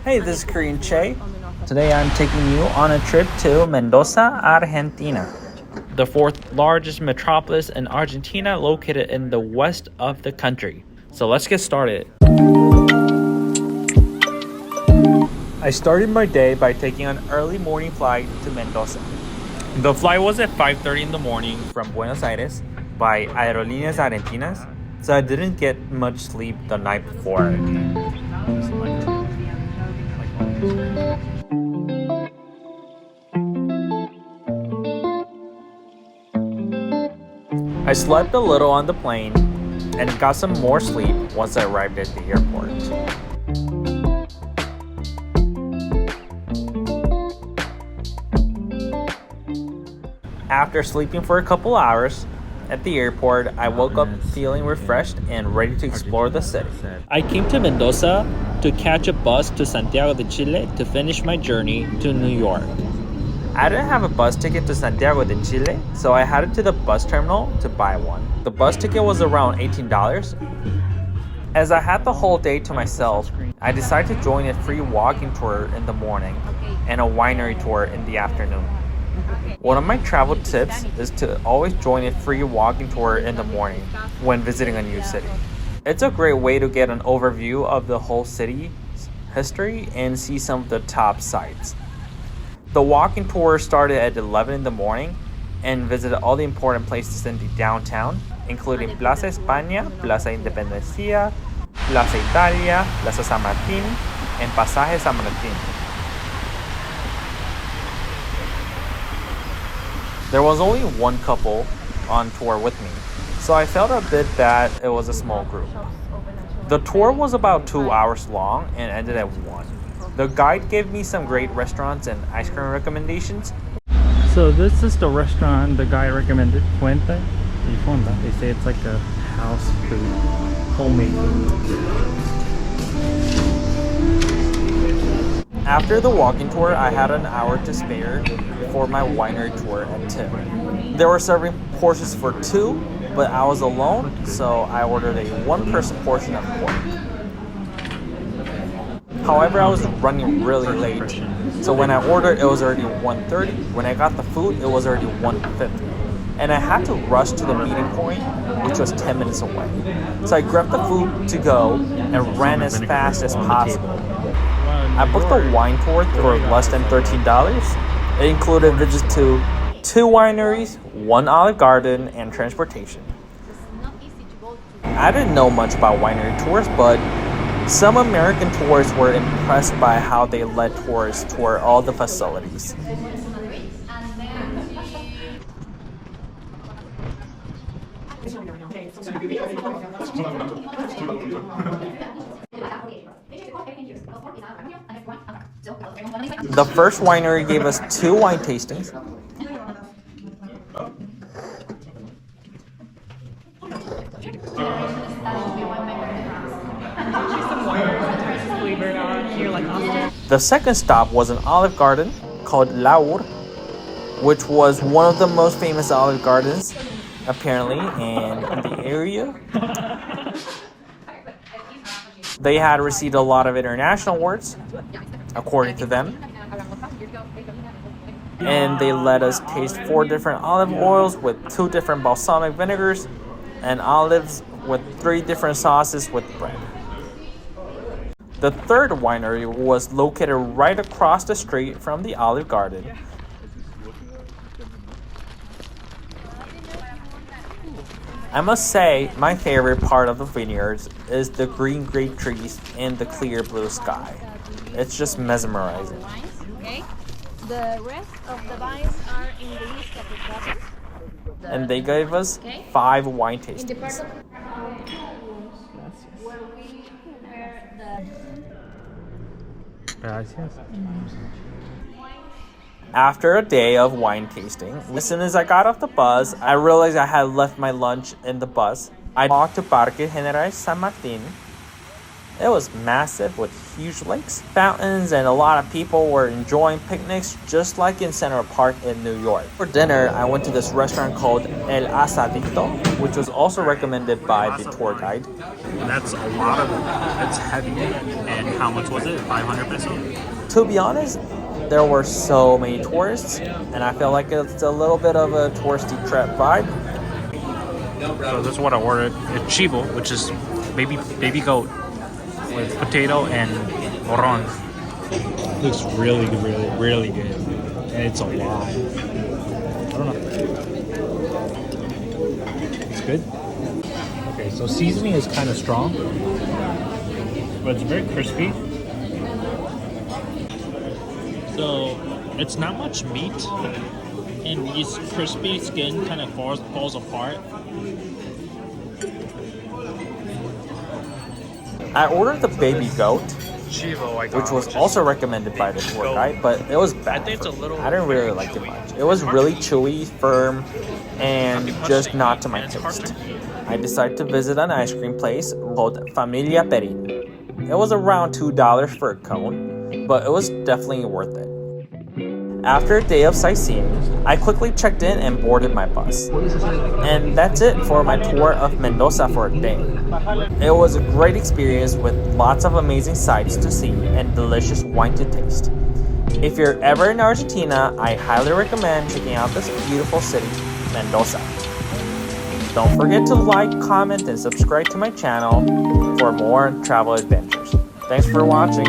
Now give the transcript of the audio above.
Hey, this is Korean Che. Today I'm taking you on a trip to Mendoza, Argentina, the fourth largest metropolis in Argentina, located in the west of the country. So let's get started. I started my day by taking an early morning flight to Mendoza. The flight was at 5:30 in the morning from Buenos Aires by Aerolíneas Argentinas, so I didn't get much sleep the night before. I slept a little on the plane and got some more sleep once I arrived at the airport. After sleeping for a couple hours at the airport, I woke up feeling refreshed and ready to explore the city. I came to Mendoza to catch a bus to Santiago de Chile to finish my journey to New York. I didn't have a bus ticket to Santiago de Chile, so I headed to the bus terminal to buy one. The bus ticket was around $18. As I had the whole day to myself, I decided to join a free walking tour in the morning and a winery tour in the afternoon. One of my travel tips is to always join a free walking tour in the morning when visiting a new city. It's a great way to get an overview of the whole city's history and see some of the top sites. The walking tour started at 11 in the morning and visited all the important places in the downtown, including Plaza España, Plaza Independencia, Plaza Italia, Plaza San Martín, and Pasaje San Martín. There was only one couple on tour with me, so I felt a bit that it was a small group. The tour was about 2 hours long and ended at 1. The guide gave me some great restaurants and ice cream recommendations. So this is the restaurant the guy recommended, Fuente y Fonda. They say it's like a house food, homemade food. After the walking tour, I had an hour to spare for my winery tour at 2. They were serving portions for 2, but I was alone, so I ordered a one-person portion of pork. However, I was running really late, so when I ordered, it was already 1:30. When I got the food, it was already 1:50. And I had to rush to the meeting point, which was 10 minutes away. So I grabbed the food to go and ran as fast as possible. I booked the wine tour for less than $13. It included visits to 2 wineries, 1 Olive Garden, and transportation. I didn't know much about winery tours, but some American tourists were impressed by how they let tourists tour all the facilities. The first winery gave us 2 wine tastings. The second stop was an olive garden called Laur, which was one of the most famous olive gardens, apparently, in the area. They had received a lot of international awards, according to them. And they let us taste 4 different olive oils with 2 different balsamic vinegars and olives with 3 different sauces with bread. The third winery was located right across the street from the Olive Garden. I must say, my favorite part of the vineyards is the green grape trees and the clear blue sky. It's just mesmerizing. Okay. The rest of the vines are in the east of the province. And they gave us 5 wine tastings. After a day of wine tasting, as soon as I got off the bus, I realized I had left my lunch in the bus. I walked to Parque General San Martin It was massive with huge lakes, fountains, and a lot of people were enjoying picnics just like in Central Park in New York. For dinner, I went to this restaurant called El Asadito, which was also recommended by the tour guide. That's a lot of it. It's heavy. And how much was it? 500 pesos? To be honest, there were so many tourists, and I feel like it's a little bit of a touristy trap vibe. So this is what I ordered. It's chivo, which is baby goat with potato and moron. Looks really good, really good. And it's a lot. I don't know. It's good. Okay, so seasoning is kind of strong, but it's very crispy. So it's not much meat, and this crispy skin kind of falls apart. I ordered the baby goat, Chivo, which was also recommended by the tour guide, but it was bad. I didn't really like it much. It was really chewy, firm, and just not to my taste. I decided to visit an ice cream place called Familia Perin. It was around $2 for a cone, but it was definitely worth it. After a day of sightseeing, I quickly checked in and boarded my bus. And that's it for my tour of Mendoza for a day. It was a great experience with lots of amazing sights to see and delicious wine to taste. If you're ever in Argentina, I highly recommend checking out this beautiful city, Mendoza. Don't forget to like, comment, and subscribe to my channel for more travel adventures. Thanks for watching.